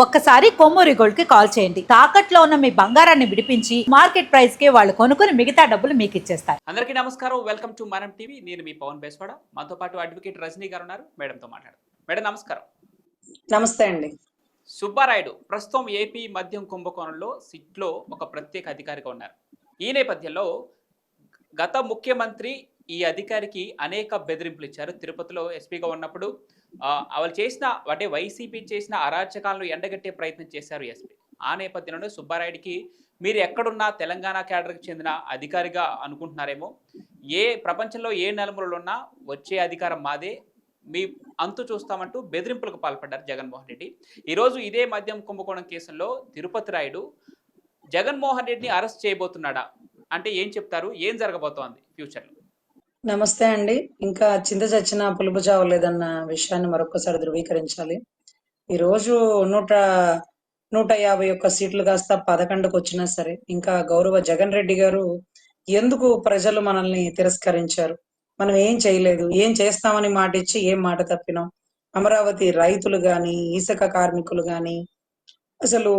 ఒక్కసారి కొమ్మూరి గోల్డ్ కి కాల్ చేయండి. తాకట్లో ఉన్న మీ బంగారాన్ని విడిపించి మార్కెట్ ప్రైస్ కి వాళ్ళు కొనుక్కుని మిగతా డబ్బులు మీకు ఇచ్చేస్తారు. అందరికీ నమస్కారం. వెల్కమ్ టు మనం టీవీ. నేను మీ పవన్ బేస్వాడ. మనతో పాటు అడ్వకేట్ రజనీ గారు ఉన్నారు. మేడంతో మాట్లాడు. మేడం నమస్కారం. నమస్తే అండి. సుబ్బారాయుడు ప్రస్తుతం ఏపీ మద్యం కుంభకోణంలో సిట్లో ఒక ప్రత్యేక అధికారిగా ఉన్నారు. ఈ నేపథ్యంలో గత ముఖ్యమంత్రి ఈ అధికారికి అనేక బెదిరింపులు ఇచ్చారు. తిరుపతిలో ఎస్పీగా ఉన్నప్పుడు వాళ్ళు చేసిన అంటే వైసీపీ చేసిన అరాచకాలను ఎండగట్టే ప్రయత్నం చేశారు ఎస్పీ. ఆ నేపథ్యంలోనే సుబ్బారాయుడికి మీరు ఎక్కడున్నా తెలంగాణ క్యాడర్కి చెందిన అధికారిగా అనుకుంటున్నారేమో, ఏ ప్రపంచంలో ఏ నలుమూలలో ఉన్నా వచ్చే అధికారం మాదే, మీ అంతు చూస్తామంటూ బెదిరింపులకు పాల్పడ్డారు జగన్మోహన్ రెడ్డి. ఈరోజు ఇదే మద్యం కుంభకోణం కేసులో తిరుపతి రాయుడు జగన్మోహన్ రెడ్డిని అరెస్ట్ చేయబోతున్నాడా అంటే ఏం చెప్తారు? ఏం జరగబోతోంది ఫ్యూచర్లో? నమస్తే అండి. ఇంకా చింత చచ్చిన పులుపు చావలేదన్న విషయాన్ని మరొకసారి ధృవీకరించాలి. ఈరోజు 151 సీట్లు కాస్త 11కు వచ్చినా సరే ఇంకా గౌరవ జగన్ రెడ్డి గారు ఎందుకు ప్రజలు మనల్ని తిరస్కరించారు, మనం ఏం చేయలేదు, ఏం చేస్తామని మాట ఇచ్చి ఏం మాట తప్పినాం, అమరావతి రైతులు గాని ఇసుక కార్మికులు గాని అసలు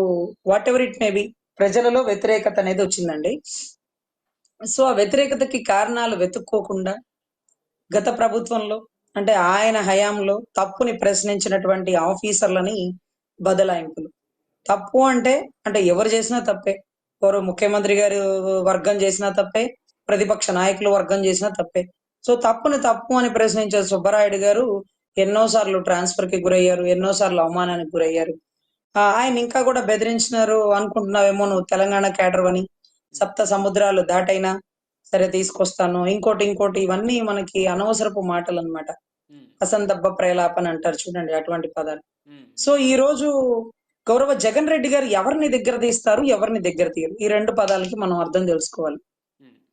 what ever it may B ప్రజలలో వ్యతిరేకత అనేది వచ్చిందండి. సో ఆ వ్యతిరేకతకి కారణాలు వెతుక్కోకుండా గత ప్రభుత్వంలో అంటే ఆయన హయాంలో తప్పుని ప్రశ్నించినటువంటి ఆఫీసర్లని బదలాయింపులు. తప్పు అంటే అంటే ఎవరు చేసినా తప్పే, ఎవరు ముఖ్యమంత్రి గారు వర్గం చేసినా తప్పే, ప్రతిపక్ష నాయకులు వర్గం చేసినా తప్పే. సో తప్పుని తప్పు అని ప్రశ్నించే సుబ్బరాయుడు గారు ఎన్నోసార్లు ట్రాన్స్ఫర్ కి గురయ్యారు, ఎన్నోసార్లు అవమానానికి గురయ్యారు. ఆయన ఇంకా కూడా బెదిరించినారు అనుకుంటున్నావేమో, నువ్వు తెలంగాణ క్యాడర్ అని, సప్త సముద్రాలు దాటైనా సరే తీసుకొస్తాను, ఇంకోటి ఇవన్నీ మనకి అనవసరపు మాటలు అన్నమాట. అసందర్భ ప్రేలాపన అంటారు చూడండి, అటువంటి పదాలు. సో ఈ రోజు గౌరవ జగన్ రెడ్డి గారు ఎవరిని దగ్గర తీస్తారు, ఎవరిని దగ్గర తీయరు, ఈ రెండు పదాలకి మనం అర్థం తెలుసుకోవాలి.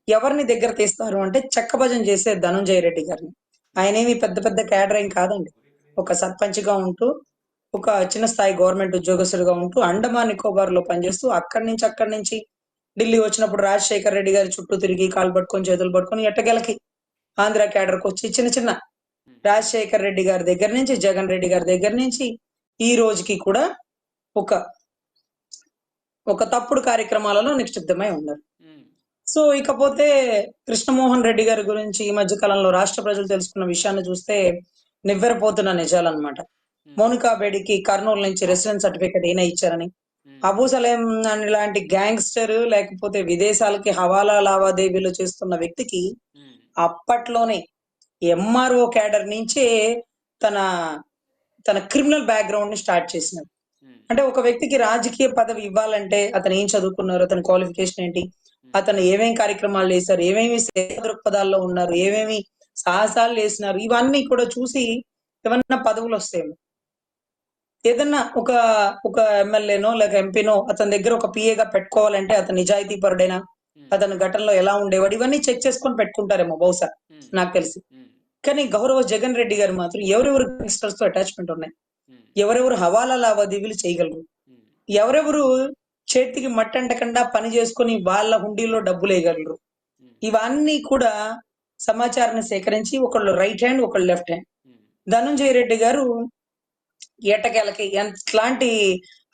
ఎవరిని దగ్గర తీస్తారు అంటే చెక్కభజన చేసే ధనంజయ రెడ్డి గారిని. ఆయనేమి పెద్ద పెద్ద క్యాడర్ ఏం కాదండి. ఒక సర్పంచ్ గా ఉంటూ, ఒక చిన్న స్థాయి గవర్నమెంట్ ఉద్యోగస్తుడిగా ఉంటూ అండమాన్ నికోబార్ లో పనిచేస్తూ అక్కడి నుంచి ఢిల్లీ వచ్చినప్పుడు రాజశేఖర్ రెడ్డి గారి చుట్టూ తిరిగి కాలు పట్టుకొని చేతులు పట్టుకొని ఎట్టగెలకి ఆంధ్ర క్యాడర్కి వచ్చి చిన్న రాజశేఖర్ రెడ్డి గారి దగ్గర నుంచి జగన్ రెడ్డి గారి దగ్గర నుంచి ఈ రోజుకి కూడా ఒక తప్పుడు కార్యక్రమాలలో నిక్షిప్తమై ఉన్నారు. సో ఇకపోతే కృష్ణమోహన్ రెడ్డి గారి గురించి ఈ మధ్య కాలంలో రాష్ట్ర ప్రజలు తెలుసుకున్న విషయాన్ని చూస్తే నివ్వెరపోతున్న నిజాలన్నమాట. మోనికా బేడికి కర్నూలు నుంచి రెసిడెన్స్ సర్టిఫికేట్ ఈయన ఇచ్చారని, అబూ సలేం లాంటి గ్యాంగ్స్టర్ లేకపోతే విదేశాలకి హవాలా లావాదేవీలు చేస్తున్న వ్యక్తికి అప్పట్లోనే ఎంఆర్ఓ క్యాడర్ నుంచే తన క్రిమినల్ బ్యాక్గ్రౌండ్ ని స్టార్ట్ చేసినారు. అంటే ఒక వ్యక్తికి రాజకీయ పదవి ఇవ్వాలంటే అతను ఏం చదువుకున్నారు, అతని క్వాలిఫికేషన్ ఏంటి, అతను ఏమేమి కార్యక్రమాలు చేశారు, ఏమేమి సేవా దృక్పథాల్లో ఉన్నారు, ఏమేమి సాహసాలు చేసినారు, ఇవన్నీ కూడా చూసి ఏమన్నా పదవులు వస్తాయేమో. ఏదన్నా ఒక ఎమ్మెల్యేనో లేక ఎంపీనో అతని దగ్గర ఒక పిఏగా పెట్టుకోవాలంటే అతను నిజాయితీ పరుడైనా, అతని ఘటనలో ఎలా ఉండేవాడు, ఇవన్నీ చెక్ చేసుకొని పెట్టుకుంటారేమో బహుశా, నాకు తెలిసి. కానీ గౌరవ జగన్ రెడ్డి గారు మాత్రం ఎవరెవరు గ్యాంగ్స్టర్స్ తో అటాచ్మెంట్ ఉన్నాయి, ఎవరెవరు హవాలా లావాదేవీలు చేయగలరు, ఎవరెవరు చేతికి మట్టంటకుండా పని చేసుకొని వాళ్ళ హుండీలో డబ్బులు వేయగలరు, ఇవన్నీ కూడా సమాచారాన్ని సేకరించి ఒకళ్ళు రైట్ హ్యాండ్ ఒకళ్ళు లెఫ్ట్ హ్యాండ్. ధనంజయ రెడ్డి గారు ఎటకేలకి ఎట్లాంటి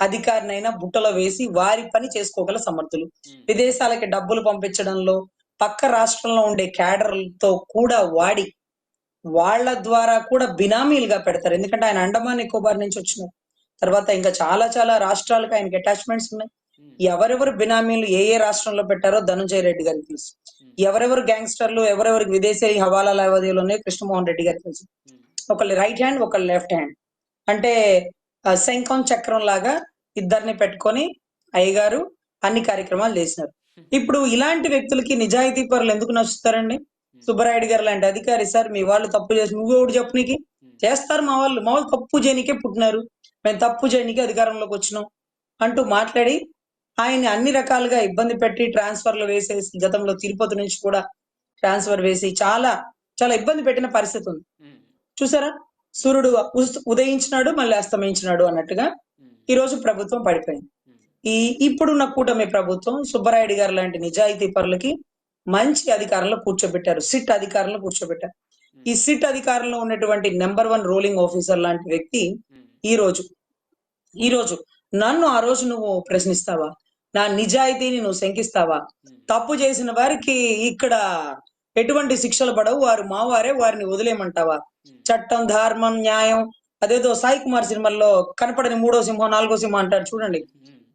అధికారినైనా బుట్టలో వేసి వారి పని చేసుకోగల సమర్థులు. విదేశాలకి డబ్బులు పంపించడంలో పక్క రాష్ట్రంలో ఉండే క్యాడర్లతో కూడా వాడి వాళ్ళ ద్వారా కూడా బినామీలుగా పెడతారు. ఎందుకంటే ఆయన అండమాన్ నికోబార్ నుంచి వచ్చినారు. తర్వాత ఇంకా చాలా రాష్ట్రాలకు ఆయనకి అటాచ్మెంట్స్ ఉన్నాయి. ఎవరెవరు బినామీలు ఏ రాష్ట్రంలో పెట్టారో ధనంజయ రెడ్డి గారికి తెలుసు. ఎవరెవరు గ్యాంగ్స్టర్లు, ఎవరెవరికి విదేశీ హవాలా లావాదేవీలు ఉన్నాయో కృష్ణమోహన్ రెడ్డి గారికి తెలుసు. ఒకళ్ళు రైట్ హ్యాండ్ ఒకళ్ళు లెఫ్ట్ హ్యాండ్. అంటే శంఖం చక్రం లాగా ఇద్దరిని పెట్టుకొని అయ్యగారు అన్ని కార్యక్రమాలు చేసినారు. ఇప్పుడు ఇలాంటి వ్యక్తులకి నిజాయితీ పరులు ఎందుకు నచ్చుతారండి? సుబ్బరాయుడు గారు లాంటి అధికారి, సార్ మీ వాళ్ళు తప్పు చేసి నువ్వెవడు చెప్పు నీకు చేస్తారు, మా వాళ్ళు తప్పు చేయనికే పుట్టినారు, మేము తప్పు చేయనికే అధికారంలోకి వచ్చినాం అంటూ మాట్లాడి ఆయన్ని అన్ని రకాలుగా ఇబ్బంది పెట్టి ట్రాన్స్ఫర్లు వేసేసి, గతంలో తిరుపతి నుంచి కూడా ట్రాన్స్ఫర్ వేసి చాలా ఇబ్బంది పెట్టిన పరిస్థితి ఉంది. చూసారా, సూర్యుడు ఉదయించినాడు మళ్ళీ అస్తమించినాడు అన్నట్టుగా ఈ రోజు ప్రభుత్వం పడిపోయింది. ఇప్పుడున్న కూటమి ప్రభుత్వం సుబ్బరాయుడు గారు లాంటి నిజాయితీ పరులకి మంచి అధికారంలో కూర్చోబెట్టారు, సిట్ అధికారంలో కూర్చోబెట్టారు. ఈ సిట్ అధికారంలో ఉన్నటువంటి నెంబర్ 1 రూలింగ్ ఆఫీసర్ లాంటి వ్యక్తి ఈ రోజు నన్ను ఆ రోజు నువ్వు ప్రశ్నిస్తావా? నా నిజాయితీని నువ్వు శంకిస్తావా? తప్పు చేసిన వారికి ఇక్కడ ఎటువంటి శిక్షలు పడవు, వారు మావారే, వారిని వదిలేయమంటావా? చట్టం, ధర్మం, న్యాయం, అదేదో సాయి కుమార్ సినిమాల్లో కనపడని మూడో సింహం, నాలుగో సింహం అంటారు చూడండి.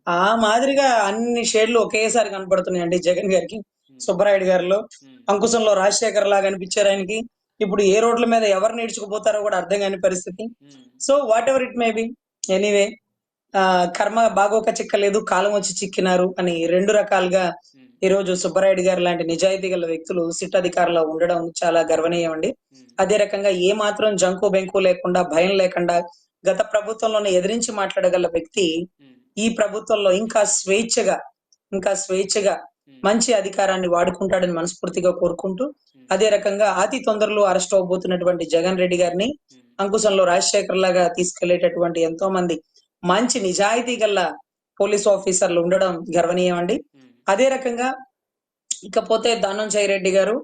ఆ మాదిరిగా అన్ని షేడ్లు ఒకేసారి కనపడుతున్నాయండి జగన్ గారికి. సుబ్బరాయుడు గారిలో, అంకుశంలో రాజశేఖర్ లాగా అనిపించారు ఆయనకి. ఇప్పుడు ఏ రోడ్ల మీద ఎవరు నేర్చుకుపోతారో కూడా అర్థం కాని పరిస్థితి. So whatever it may B, anyway, కర్మ బాగోక చిక్కలేదు, కాలం వచ్చి చిక్కినారు అని రెండు రకాలుగా ఈ రోజు సుబ్బరాయుడు గారు లాంటి నిజాయితీ గల వ్యక్తులు సిట్ అధికారంలో ఉండడం చాలా గర్వనీయం అండి. అదే రకంగా ఏ మాత్రం జంకు బెంకు లేకుండా, భయం లేకుండా గత ప్రభుత్వంలోనే ఎదిరించి మాట్లాడగల వ్యక్తి ఈ ప్రభుత్వంలో ఇంకా స్వేచ్ఛగా మంచి అధికారాన్ని వాడుకుంటాడని మనస్ఫూర్తిగా కోరుకుంటూ, అదే రకంగా అతి తొందరలో అరెస్ట్ అవబోతున్నటువంటి జగన్ రెడ్డి గారిని అంకుశంలో రాజశేఖర్ లాగా తీసుకెళ్లేటటువంటి ఎంతో మంది మంచి నిజాయితీ గల పోలీస్ ఆఫీసర్లు ఉండడం గర్వనీయం అండి. అదే రకంగా ఇకపోతే ధనంజయ రెడ్డి గారు,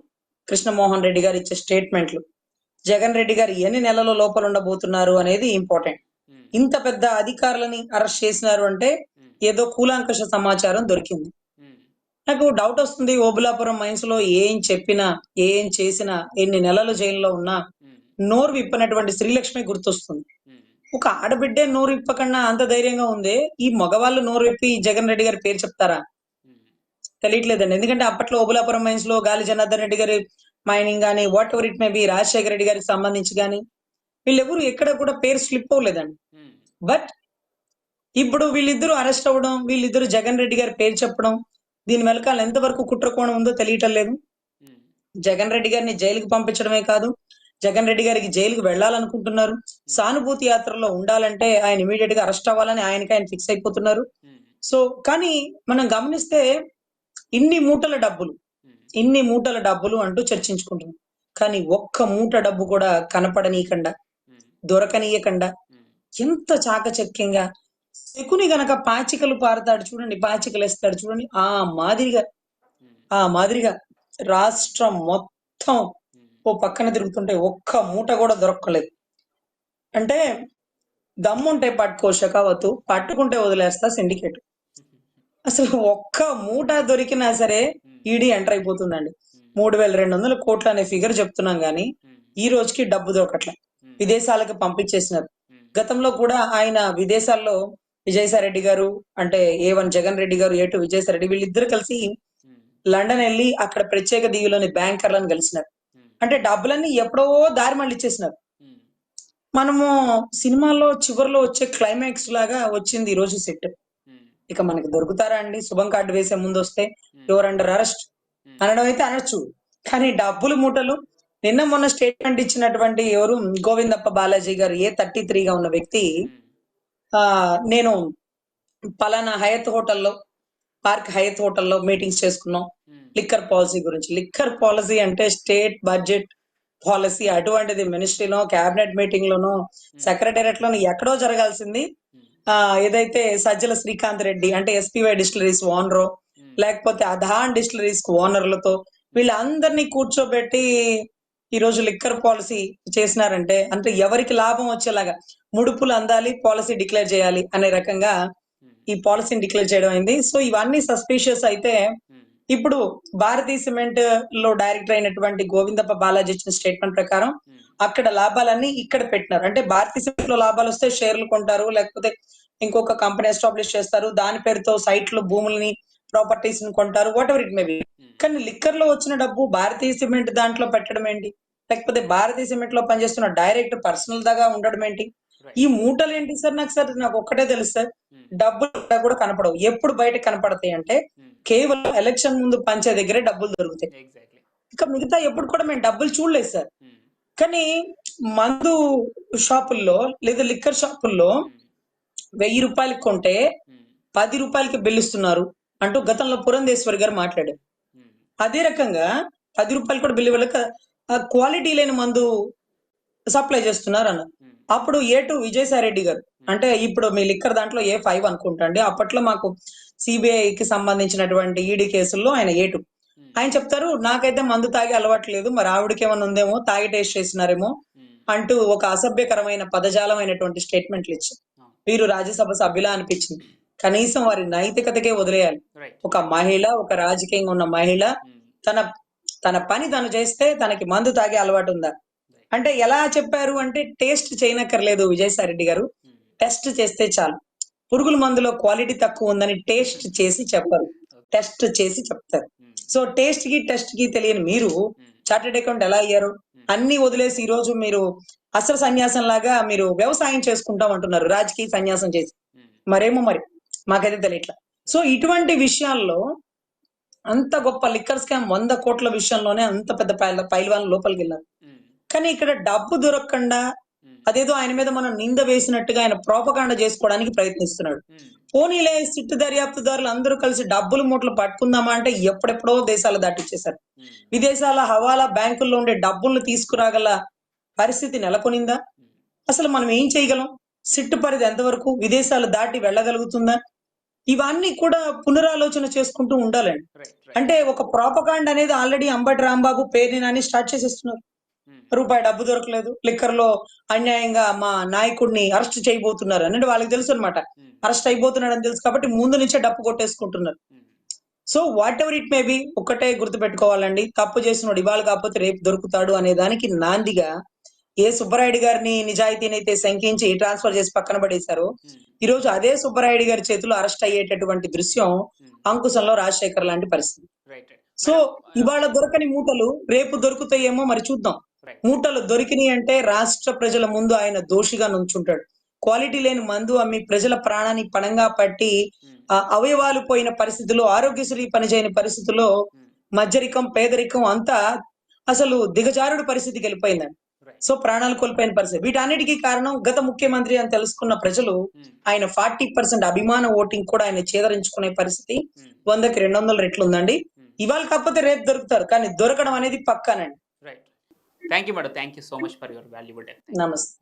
కృష్ణమోహన్ రెడ్డి గారు ఇచ్చే స్టేట్మెంట్లు, జగన్ రెడ్డి గారు ఎన్ని నెలల లోపల ఉండబోతున్నారు అనేది ఇంపార్టెంట్. ఇంత పెద్ద అధికారులని అరెస్ట్ చేసినారు అంటే ఏదో కూలంకష సమాచారం దొరికింది. నాకు డౌట్ వస్తుంది, ఓబులాపురం మైన్స్ లో ఏం చెప్పినా, ఏం చేసినా, ఎన్ని నెలలు జైల్లో ఉన్నా నోరు విప్పనటువంటి శ్రీలక్ష్మి గుర్తొస్తుంది. ఒక ఆడబిడ్డే నోరు విప్పకన్నా అంత ధైర్యంగా ఉంది, ఈ మగవాళ్ళు నోరు విప్పి జగన్ రెడ్డి గారి పేరు చెప్తారా? తెలియట్లేదండి. ఎందుకంటే అప్పట్లో ఓబులాపురం మైన్స్ లో గాలి జనార్దన్ రెడ్డి గారి మైనింగ్ గానీ, what ever it may B, Rajasekhara Reddy గారికి సంబంధించి గానీ వీళ్ళెవరు ఎక్కడ కూడా పేరు స్లిప్ అవ్వలేదండి. బట్ ఇప్పుడు వీళ్ళిద్దరూ అరెస్ట్ అవ్వడం, వీళ్ళిద్దరు జగన్ రెడ్డి గారి పేరు చెప్పడం, దీని వెనకాల ఎంతవరకు కుట్రకోణం ఉందో తెలియటం లేదు. జగన్ రెడ్డి గారిని జైలుకి పంపించడమే కాదు, జగన్ రెడ్డి గారికి జైలుకి వెళ్లాలనుకుంటున్నారు. సానుభూతి యాత్రలో ఉండాలంటే ఆయన ఇమీడియట్ గా అరెస్ట్ అవ్వాలని ఆయన ఫిక్స్ అయిపోతున్నారు. సో కానీ మనం గమనిస్తే ఇన్ని మూటల డబ్బులు అంటూ చర్చించుకుంటున్నాం. కానీ ఒక్క మూట డబ్బు కూడా కనపడనీయకుండా, దొరకనీయకుండా ఎంత చాకచక్యంగా శకుని గనక పాచికలు పారుతాడు చూడండి, పాచికలు వేస్తాడు చూడండి, ఆ మాదిరిగా రాష్ట్రం మొత్తం ఓ పక్కన తిరుగుతుంటే ఒక్క మూట కూడా దొరకలేదు. అంటే దమ్ముంటే పట్టుకో షకావతు, పట్టుకుంటే వదిలేస్తా సిండికేట్. అసలు ఒక్క మూట దొరికినా సరే ఈడీ ఎంటర్ అయిపోతుందండి. 3,200 కోట్లు అనే ఫిగర్ చెప్తున్నాం గానీ ఈ రోజుకి డబ్బు దొరకట్లే, విదేశాలకు పంపించేసినారు. గతంలో కూడా ఆయన విదేశాల్లో విజయసాయి రెడ్డి గారు, అంటే A1 జగన్ రెడ్డి గారు, A2 విజయసాయి రెడ్డి, వీళ్ళిద్దరు కలిసి లండన్ వెళ్ళి అక్కడ ప్రత్యేక దీవులోని బ్యాంకర్లను కలిసినారు. అంటే డబ్బులన్నీ ఎప్పుడో దారి మళ్ళీ ఇచ్చేసినారు. మనము సినిమాల్లో చివరిలో వచ్చే క్లైమాక్స్ లాగా వచ్చింది ఈ రోజు సెట్. ఇక మనకి దొరుకుతారా అండి? శుభం కార్డు వేసే ముందు వస్తే యువర్ అండర్ అరెస్ట్ అనడం అయితే అనొచ్చు, కానీ డబ్బులు మూటలు. నిన్న మొన్న స్టేట్మెంట్ ఇచ్చినటువంటి ఎవరు, గోవిందప్ప బాలాజీ గారు, A33గా ఉన్న వ్యక్తి, నేను పలానా పార్క్ హయత్ హోటల్లో మీటింగ్స్ చేసుకున్నాం లిక్కర్ పాలసీ గురించి. లిక్కర్ పాలసీ అంటే స్టేట్ బడ్జెట్ పాలసీ, అటువంటిది మినిస్ట్రీలో, క్యాబినెట్ మీటింగ్ లోనో, సెక్రటేరియట్ లోనో ఎక్కడో జరగాల్సింది ఏదైతే సజ్జల శ్రీకాంత్ రెడ్డి అంటే SPY డిస్టిలరీస్ ఓనరు, లేకపోతే అధాన్ డిస్టిలరీస్ ఓనర్లతో వీళ్ళందరినీ కూర్చోబెట్టి ఈ రోజు లిక్కర్ పాలసీ చేసినారంటే, అంటే ఎవరికి లాభం వచ్చేలాగా ముడుపులు అందాలి, పాలసీ డిక్లేర్ చేయాలి అనే రకంగా ఈ పాలసీని డిక్లేర్ చేయడం అయింది. సో ఇవన్నీ సస్పీషియస్ అయితే ఇప్పుడు భారతీయ సిమెంట్ లో డైరెక్టర్ అయినటువంటి గోవిందప్ప బాలాజీ ఇచ్చిన స్టేట్మెంట్ ప్రకారం అక్కడ లాభాలన్నీ ఇక్కడ పెట్టినారు. అంటే భారతీయ సిమెంట్ లో లాభాలు వస్తే షేర్లు కొంటారు, లేకపోతే ఇంకొక కంపెనీ ఎస్టాబ్లిష్ చేస్తారు, దాని పేరుతో సైట్లు, భూములని, ప్రాపర్టీస్ ని కొంటారు, what ever it may B. కానీ లిక్కర్ లో వచ్చిన డబ్బు భారతీయ సిమెంట్ దాంట్లో పెట్టడం ఏంటి? లేకపోతే భారతీయ సిమెంట్ లో పనిచేస్తున్న డైరెక్టర్ పర్సనల్ దాగా ఉండడం ఏంటి? ఈ మూటలు ఏంటి సార్? నాకు ఒక్కటే తెలుసు సార్, డబ్బులు కూడా కనపడవు. ఎప్పుడు బయట కనపడతాయి అంటే కేవలం ఎలక్షన్ ముందు పంచే దగ్గరే డబ్బులు దొరుకుతాయి. ఇక మిగతా ఎప్పుడు కూడా మేము డబ్బులు చూడలేదు సార్. కానీ మందు షాపుల్లో లేదా లిక్కర్ షాపుల్లో 1000 రూపాయలకి కొంటే 10 రూపాయలకి బిల్లు ఇస్తున్నారు అంటూ గతంలో పురంధేశ్వరి గారు మాట్లాడారు. అదే రకంగా 10 రూపాయలు కూడా బిల్లు ఇవ్వలేక క్వాలిటీ లేని మందు సప్లై చేస్తున్నారు అన్న. అప్పుడు A2 విజయసాయి రెడ్డి గారు, అంటే ఇప్పుడు మీ లిక్కర్ దాంట్లో A5 అనుకుంటా అండి, అప్పట్లో మాకు సిబిఐకి సంబంధించినటువంటి ఈడీ కేసుల్లో ఆయన A2, ఆయన చెప్తారు, నాకైతే మందు తాగి అలవాట్లేదు, మరి ఆవిడకి ఏమైనా ఉందేమో, తాగి టేస్ట్ చేసినారేమో అంటూ ఒక అసభ్యకరమైన పదజాలమైనటువంటి స్టేట్మెంట్లు ఇచ్చారు. వీరు రాజ్యసభ సభ్యులా అనిపించింది. కనీసం వారి నైతికతకే వదిలేయాలి. రైట్. ఒక మహిళ, ఒక రాజకీయంగా ఉన్న మహిళ తన తన పని తను చేస్తే తనకి మందు తాగే అలవాటు ఉందా? అంటే ఎలా చెప్పారు అంటే టేస్ట్ చేయనక్కర్లేదు విజయసాయి రెడ్డి గారు. టెస్ట్ చేస్తే చాలు. పురుగుల మందులో క్వాలిటీ తక్కువ ఉందని టేస్ట్ చేసి చెప్పరు. టెస్ట్ చేసి చెప్తారు. సో టేస్ట్ కి టెస్ట్ కి తెలియని మీరు చార్టెడ్ అకౌంట్ ఎలా అయ్యారు? అన్ని వదిలేసి ఈ రోజు మీరు అస్త్ర సన్యాసం లాగా మీరు వ్యవసాయం చేసుకుంటాం అంటున్నారు రాజకీయ సన్యాసం చేసి. మరేమో మరి మాకైతే తెలియట్లా. సో ఇటువంటి విషయాల్లో అంత గొప్ప లిక్కర్ స్కామ్ 100 కోట్ల విషయంలోనే అంత పెద్ద పైల్వాన్ లోపలికి వెళ్ళారు. కానీ ఇక్కడ డబ్బు దొరకకుండా అదేదో ఆయన మీద మనం నింద వేసినట్టుగా ఆయన ప్రోపకాండ చేసుకోవడానికి ప్రయత్నిస్తున్నాడు. పోనీలే సిట్టు దర్యాప్తుదారులు అందరూ కలిసి డబ్బులు మూటలు పట్టుకుందామా అంటే ఎప్పుడెప్పుడో దేశాలు దాటిచ్చేశారు. విదేశాల హవాలా బ్యాంకుల్లో ఉండే డబ్బులను తీసుకురాగల పరిస్థితి నెలకొనిందా? అసలు మనం ఏం చేయగలం? సిట్టు పరిధి ఎంతవరకు? విదేశాలు దాటి వెళ్ళగలుగుతుందా? ఇవన్నీ కూడా పునరాలోచన చేసుకుంటూ ఉండాలండి. అంటే ఒక ప్రోపకాండ అనేది ఆల్రెడీ అంబటి రాంబాబు పేరుని నాని స్టార్ట్ చేసేస్తున్నారు. రూపాయి డబ్బు దొరకలేదు, లిక్కర్ లో అన్యాయంగా మా నాయకుడిని అరెస్ట్ చేయబోతున్నారు అంటే వాళ్ళకి తెలుసు అనమాట. అరెస్ట్ అయిపోతున్నాడు అని తెలుసు కాబట్టి ముందు నుంచే డప్పు కొట్టేసుకుంటున్నారు. So whatever it may be, ఒక్కటే గుర్తు పెట్టుకోవాలండి, తప్పు చేసినోడు ఇవాళ కాకపోతే రేపు దొరుకుతాడు అనే దానికి నాందిగా ఏ సుబ్బరాయుడు గారిని నిజాయితీని అయితే శంకించి ట్రాన్స్ఫర్ చేసి పక్కన పడేశారో ఈ రోజు అదే సుబ్బరాయుడు గారి చేతిలో అరెస్ట్ అయ్యేటటువంటి దృశ్యం అంకుశంలో రాజశేఖర్ లాంటి పరిస్థితి. సో ఇవాళ దొరకని మూటలు రేపు దొరుకుతాయేమో మరి చూద్దాం. మూటలు దొరికినాయి అంటే రాష్ట్ర ప్రజల ముందు ఆయన దోషిగా నుంచుంటాడు. క్వాలిటీ లేని మందు అమ్మి ప్రజల ప్రాణాన్ని పణంగా పట్టి అవయవాలు పోయిన పరిస్థితుల్లో, ఆరోగ్యశ్రీ పనిచేయని పరిస్థితుల్లో మధ్యరికం పేదరికం అంతా అసలు దిగజారుడు పరిస్థితికి వెళ్ళిపోయిందండి. సో ప్రాణాలు కోల్పోయిన పరిస్థితి. వీటన్నిటికీ కారణం గత ముఖ్యమంత్రి అని తెలుసుకున్న ప్రజలు ఆయన 40% అభిమాన ఓటింగ్ కూడా ఆయన చేదరించుకునే పరిస్థితి 100కి 200 రెట్లు ఉందండి. ఇవాళ కాకపోతే రేపు దొరుకుతారు, కానీ దొరకడం అనేది పక్కానండి. Right. Thank you madam. Thank you so much for your valuable time. నమస్తే.